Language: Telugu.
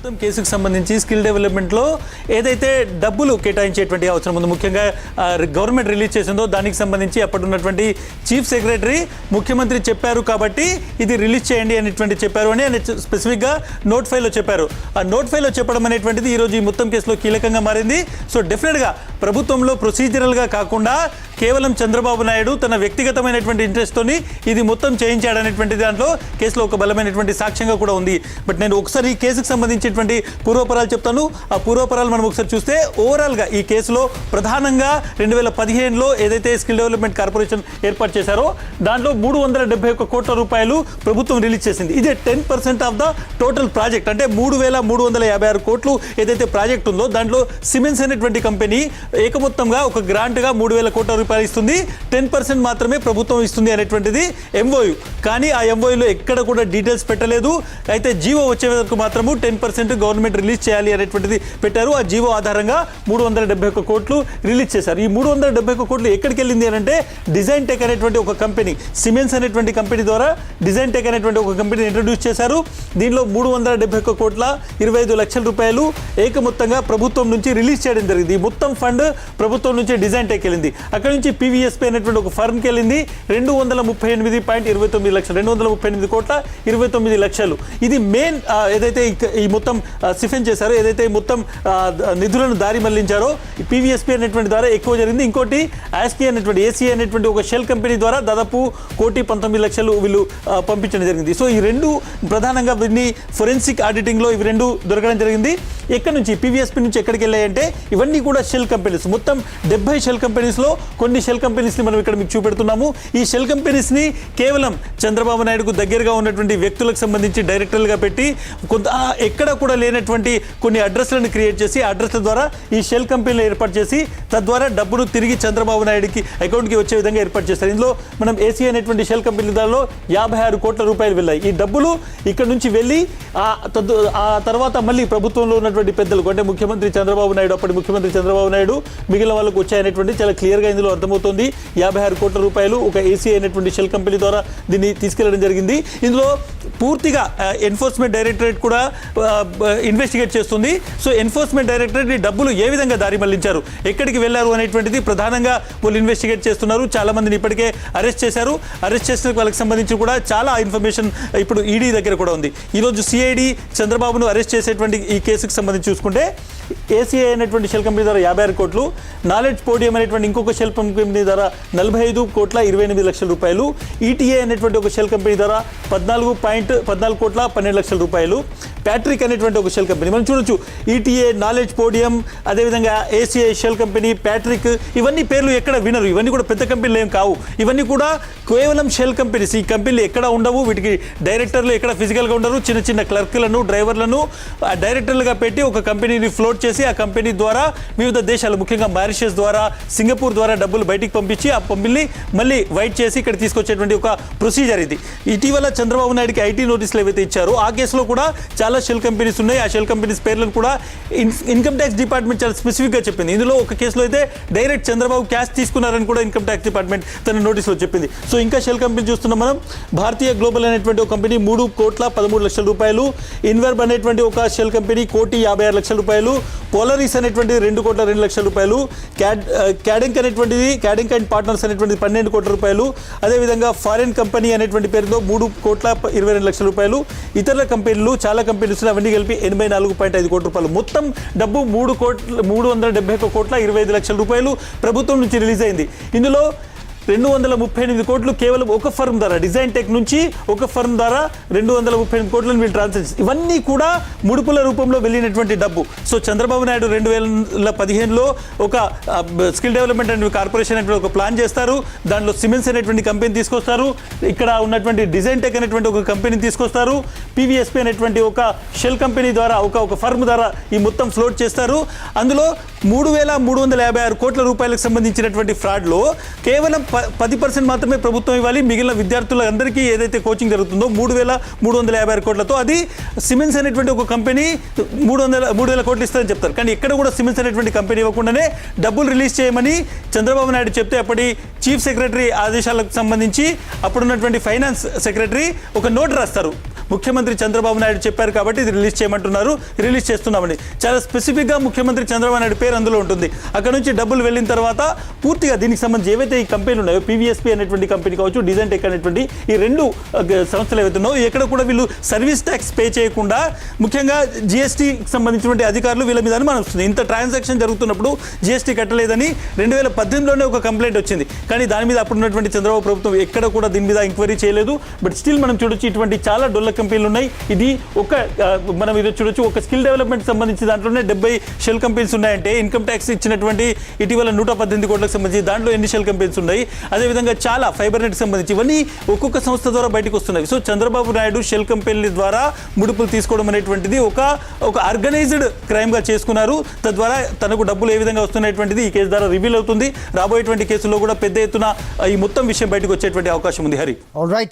మొత్తం కేసుకు సంబంధించి స్కిల్ డెవలప్మెంట్లో ఏదైతే డబ్బులు కేటాయించేటువంటి అవసరం ఉంది, ముఖ్యంగా గవర్నమెంట్ రిలీజ్ చేసిందో దానికి సంబంధించి అప్పుడున్నటువంటి చీఫ్ సెక్రటరీ ముఖ్యమంత్రి చెప్పారు కాబట్టి ఇది రిలీజ్ చేయండి అనేటువంటి చెప్పారు అని ఆయన స్పెసిఫిక్గా నోట్ ఫైల్లో చెప్పారు. ఆ నోట్ ఫైల్లో చెప్పడం అనేటువంటిది ఈరోజు ఈ మొత్తం కేసులో కీలకంగా మారింది. సో డెఫినెట్గా ప్రభుత్వంలో ప్రొసీజరల్గా కాకుండా కేవలం చంద్రబాబు నాయుడు తన వ్యక్తిగతమైనటువంటి ఇంట్రెస్ట్తోని ఇది మొత్తం చేయించాడనేటువంటి దాంట్లో కేసులో ఒక బలమైనటువంటి సాక్ష్యంగా కూడా ఉంది. బట్ నేను ఒకసారి ఈ కేసుకు సంబంధించినటువంటి పూర్వపరాలు చెప్తాను. ఆ పూర్వపరాలు మనం ఒకసారి చూస్తే ఓవరాల్గా ఈ కేసులో ప్రధానంగా 2015లో ఏదైతే స్కిల్ డెవలప్మెంట్ కార్పొరేషన్ ఏర్పాటు చేశారో దాంట్లో 371 కోట్ల రూపాయలు ప్రభుత్వం రిలీజ్ చేసింది. ఇదే 10% ఆఫ్ ద టోటల్ ప్రాజెక్ట్. అంటే 3,356 కోట్లు ఏదైతే ప్రాజెక్ట్ ఉందో దాంట్లో సిమెన్స్ అనేటువంటి కంపెనీ ఏకమొత్తంగా ఒక గ్రాంట్గా 3,000 కోట్ల రూపాయలు ఇస్తుంది. 10% మాత్రమే ప్రభుత్వం ఇస్తుంది అనేటువంటిది ఎంఓయు. కానీ ఆ ఎంఓయులో ఎక్కడ కూడా డీటెయిల్స్ పెట్టలేదు. అయితే జీవో వచ్చే వరకు మాత్రము 10% గవర్నమెంట్ రిలీజ్ చేయాలి అనేటువంటిది పెట్టారు. ఆ జీవో ఆధారంగా 371 కోట్లు రిలీజ్ చేశారు. ఈ 371 కోట్లు ఎక్కడికి వెళ్ళింది అని అంటే డిజైన్ టెక్ అనేటువంటి ఒక కంపెనీ, సిమెన్స్ అనేటువంటి కంపెనీ ద్వారా డిజైన్ టెక్ అనేటువంటి ఒక కంపెనీని ఇంట్రడ్యూస్ చేశారు. దీనిలో 371 కోట్ల 25 లక్షల రూపాయలు ఏకమొత్తంగా ప్రభుత్వం నుంచి రిలీజ్ చేయడం జరిగింది. ఈ మొత్తం ఫండ్ ప్రభుత్వం నుంచి డిజైన్ టెక్ వెళ్ళింది. అక్కడ నుంచి పీవీఎస్పీ అనేటువంటి ఒక ఫర్మ్కి వెళ్ళింది 238.29 లక్షలు, 238 కోట్ల 29 లక్షలు. ఇది మెయిన్ ఏదైతే ఈ మొత్తం సిఫెన్ చేశారో, ఏదైతే మొత్తం నిధులను దారి మళ్లించారో పీవీఎస్పీ అనేటువంటి ద్వారా ఎక్కువ జరిగింది. ఇంకోటి ఆస్కీ అనేటువంటి ఏసీ అనేటువంటి ఒక షెల్ కంపెనీ ద్వారా దాదాపు 1,19,00,000 వీళ్ళు పంపించడం జరిగింది. సో ఈ రెండు ప్రధానంగా వీటిని ఫోరెన్సిక్ ఆడిటింగ్లో ఇవి రెండు దొరకడం జరిగింది. ఎక్కడి నుంచి పీవీఎస్పీ నుంచి ఎక్కడికి వెళ్ళాయంటే ఇవన్నీ కూడా షెల్ కంపెనీస్. మొత్తం 70 షెల్ కంపెనీస్లో కొన్ని షెల్ కంపెనీస్ని మనం ఇక్కడ మీకు చూపెడుతున్నాము. ఈ షెల్ కంపెనీస్ని కేవలం చంద్రబాబు నాయుడుకు దగ్గరగా ఉన్నటువంటి వ్యక్తులకు సంబంధించి డైరెక్టర్లుగా పెట్టి కొంత ఎక్కడ కూడా లేనటువంటి కొన్ని అడ్రస్లను క్రియేట్ చేసి అడ్రస్ల ద్వారా ఈ షెల్ కంపెనీలు ఏర్పాటు చేసి తద్వారా డబ్బును తిరిగి చంద్రబాబు నాయుడుకి అకౌంట్కి వచ్చే విధంగా ఏర్పాటు చేస్తారు. ఇందులో మనం ఏసీ అనేటువంటి షెల్ కంపెనీ దానిలో 56 కోట్ల రూపాయలు వెళ్ళాయి. ఈ డబ్బులు ఇక్కడ నుంచి వెళ్ళి ఆ తర్వాత మళ్ళీ ప్రభుత్వంలో ఉన్నటువంటి పెద్దలకు అంటే ముఖ్యమంత్రి చంద్రబాబు నాయుడు, అప్పటి ముఖ్యమంత్రి చంద్రబాబు నాయుడు మిగిలిన వాళ్ళకు వచ్చాయనేటువంటి చాలా క్లియర్గా ఇందులో అర్థమవుతుంది. 56 కోట్ల రూపాయలు ఒక ఏసీ అయినటువంటి షెల్ కంపెనీ ద్వారా దీన్ని తీసుకెళ్లడం జరిగింది. ఇందులో పూర్తిగా ఎన్ఫోర్స్మెంట్ డైరెక్టరేట్ కూడా ఇన్వెస్టిగేట్ చేస్తుంది. సో ఎన్ఫోర్స్మెంట్ డైరెక్టరేట్ ఈ డబ్బులు ఏ విధంగా దారి మళ్లించారు, ఎక్కడికి వెళ్ళారు అనేటువంటిది ప్రధానంగా వాళ్ళు ఇన్వెస్టిగేట్ చేస్తున్నారు. చాలా మందిని ఇప్పటికే అరెస్ట్ చేశారు. అరెస్ట్ చేసిన వాళ్ళకి సంబంధించి కూడా చాలా ఇన్ఫర్మేషన్ ఇప్పుడు ఈడీ దగ్గర కూడా ఉంది. ఈరోజు సిఐడి చంద్రబాబును అరెస్ట్ చేసేటువంటి ఈ కేసుకు సంబంధించి చూసుకుంటే ఏసీఐ అనేటువంటి షెల్ కంపెనీ ద్వారా 56 కోట్లు, నాలెడ్జ్ పోడియం అనేటువంటి ఇంకొక షెల్ కంపెనీ ద్వారా 45 కోట్ల 28 లక్షల రూపాయలు, ఈటీఏ అనేటువంటి ఒక షెల్ కంపెనీ ద్వారా 14 కోట్ల 12 లక్షల రూపాయలు, ప్యాట్రిక్ అనేటువంటి ఒక షెల్ కంపెనీ మనం చూడొచ్చు. ఈటీఏ, నాలెడ్జ్ పోడియం, అదేవిధంగా ఏసీఐ షెల్ కంపెనీ, ప్యాట్రిక్, ఇవన్నీ పేర్లు ఎక్కడ వినరు. ఇవన్నీ కూడా పెద్ద కంపెనీలు ఏం కావు. ఇవన్నీ కూడా కేవలం షెల్ కంపెనీస్. ఈ కంపెనీలు ఎక్కడ ఉండవు. వీటికి డైరెక్టర్లు ఎక్కడ ఫిజికల్గా ఉండరు. చిన్న చిన్న క్లర్క్లను, డ్రైవర్లను డైరెక్టర్లుగా పెట్టి ఒక కంపెనీని ఫ్లోట్ చేసి ఆ కంపెనీ ద్వారా వివిధ దేశాలు ముఖ్యంగా మారిషస్ ద్వారా, సింగపూర్ ద్వారా డబ్బులు బయటికి పంపించి ఆ పంపిల్ని మళ్ళీ వైట్ చేసి ఇక్కడ తీసుకొచ్చేటువంటి ఒక ప్రొసీజర్ ఇది. ఇటీవల చంద్రబాబు నాయుడుకి ఐటీ నోటీసులు ఏవైతే ఇచ్చారో ఆ కేసులో కూడా చాలా షెల్ కంపెనీస్ ఉన్నాయి. ఆ షెల్ కంపెనీస్ పేర్లను కూడా ఇన్కమ్ ట్యాక్స్ డిపార్ట్మెంట్ చాలా స్పెసిఫిక్గా చెప్పింది. ఇందులో ఒక కేసులో అయితే డైరెక్ట్ చంద్రబాబు క్యాష్ తీసుకున్నారని కూడా ఇన్కమ్ ట్యాక్స్ డిపార్ట్మెంట్ తన నోటీసులో చెప్పింది. సో ఇంకా షెల్ కంపెనీ చూస్తున్నాం మనం. భారతీయ గ్లోబల్ అనేటువంటి ఒక కంపెనీ 3 కోట్ల 13 లక్షల రూపాయలు, ఇన్వర్బ్ అనేటువంటి ఒక షెల్ కంపెనీ 1,56 లక్షల రూపాయలు, పోలరీస్ అనేటువంటి 2 కోట్ల 2 లక్షల రూపాయలు, క్యాడింక్ అనేటువంటిది క్యాడింక్ అండ్ పార్ట్నర్స్ అనేటువంటిది 12 కోట్ల రూపాయలు, అదేవిధంగా ఫారెన్ కంపెనీ అనేటువంటి పేరుతో 3 కోట్ల 22 లక్షల రూపాయలు, ఇతర కంపెనీలు చాలా కంపెనీలు అవన్నీ కలిపి 84.5 కోట్ల రూపాయలు. మొత్తం డబ్బు 371 కోట్ల 25 లక్షల రూపాయలు ప్రభుత్వం నుంచి రిలీజ్ అయింది. ఇందులో 238 కోట్లు కేవలం ఒక ఫర్మ్ ద్వారా, డిజైన్ టెక్ నుంచి ఒక ఫర్మ్ ద్వారా 238 కోట్లను వీళ్ళు ట్రాన్స్ఫర్ చేసి ఇవన్నీ కూడా ముడుపుల రూపంలో వెళ్ళినటువంటి డబ్బు. సో చంద్రబాబు నాయుడు 2015లో ఒక స్కిల్ డెవలప్మెంట్ అండ్ కార్పొరేషన్ అనేటువంటి ఒక ప్లాన్ చేస్తారు. దాంట్లో సిమెన్స్ అనేటువంటి కంపెనీ తీసుకొస్తారు. ఇక్కడ ఉన్నటువంటి డిజైన్ టెక్ అనేటువంటి ఒక కంపెనీ తీసుకొస్తారు. పీవీఎస్పీ అనేటువంటి ఒక షెల్ కంపెనీ ద్వారా ఒక ఫర్మ్ ద్వారా ఈ మొత్తం ఫ్లోట్ చేస్తారు. అందులో 3,356 కోట్ల రూపాయలకు సంబంధించినటువంటి ఫ్రాడ్లో కేవలం 10% మాత్రమే ప్రభుత్వం ఇవ్వాలి. మిగిలిన విద్యార్థులందరికీ ఏదైతే కోచింగ్ జరుగుతుందో 3,356 కోట్లతో అది సిమెన్స్ అనేటువంటి ఒక కంపెనీ 3,000 కోట్లు ఇస్తుందని చెప్తారు. కానీ ఎక్కడ కూడా సిమెన్స్ అనేటువంటి కంపెనీ ఇవ్వకుండానే డబ్బులు రిలీజ్ చేయమని చంద్రబాబు నాయుడు చెప్తే అప్పటి చీఫ్ సెక్రటరీ ఆదేశాలకు సంబంధించి అప్పుడున్నటువంటి ఫైనాన్స్ సెక్రటరీ ఒక నోట్ రాస్తారు. ముఖ్యమంత్రి చంద్రబాబు నాయుడు చెప్పారు కాబట్టి ఇది రిలీజ్ చేయమంటున్నారు, రిలీజ్ చేస్తున్నామని. చాలా స్పెసిఫిక్గా ముఖ్యమంత్రి చంద్రబాబు నాయుడు పేరు అందులో ఉంటుంది. అక్కడ నుంచి డబ్బులు వెళ్ళిన తర్వాత పూర్తిగా దీనికి సంబంధించి ఏవైతే ఈ కంపెనీలు ఉన్నాయో, పీవీఎస్పీ అనేటువంటి కంపెనీ కావచ్చు, డిజైన్ టెక్ అనేటువంటి ఈ రెండు సంస్థలు ఏవైతే ఉన్నాయో, ఎక్కడ కూడా వీళ్ళు సర్వీస్ ట్యాక్స్ పే చేయకుండా, ముఖ్యంగా జిఎస్టీకి సంబంధించినటువంటి అధికారులు వీళ్ళ మీద అనుమానం వస్తుంది. ఇంత ట్రాన్సాక్షన్ జరుగుతున్నప్పుడు జిఎస్టీ కట్టలేదని 2018లోనే ఒక కంప్లైంట్ వచ్చింది. కానీ దాని మీద అప్పుడు ఉన్నటువంటి చంద్రబాబు ప్రభుత్వం ఎక్కడ కూడా దీని మీద ఎంక్వైరీ చేయలేదు. బట్ స్టిల్ మనం చూడొచ్చు ఇటువంటి చాలా డొల్ల కంపెనీలు ఉన్నాయి. ఇది మనం ఇది చూడొచ్చు, ఒక స్కిల్ డెవలప్మెంట్ సంబంధించి దాంట్లోనే 70 షెల్ కంపెనీస్ ఉన్నాయంటే, ఇన్కమ్ ట్యాక్స్ ఇచ్చినటువంటి ఇటీవల 118 కోట్లకు సంబంధించి దాంట్లో ఎన్ని షెల్ కంపెనీస్ ఉన్నాయి, అదేవిధంగా చాలా ఫైబర్ నెట్కి సంబంధించి ఇవన్నీ ఒక్కొక్క సంస్థ ద్వారా బయటకు వస్తున్నాయి. సో చంద్రబాబు నాయుడు షెల్ కంపెనీల ద్వారా ముడుపులు తీసుకోవడం అనేటువంటిది ఒక ఆర్గనైజ్డ్ క్రైమ్గా చేసుకున్నారు. తద్వారా తనకు డబ్బులు ఏ విధంగా వస్తున్నటువంటిది ఈ కేసు ద్వారా రివీల్ అవుతుంది. రాబోయేటువంటి కేసుల్లో కూడా పెద్ద ఎత్తున ఈ మొత్తం విషయం బయటకు వచ్చేటువంటి అవకాశం ఉంది. హరి. All right.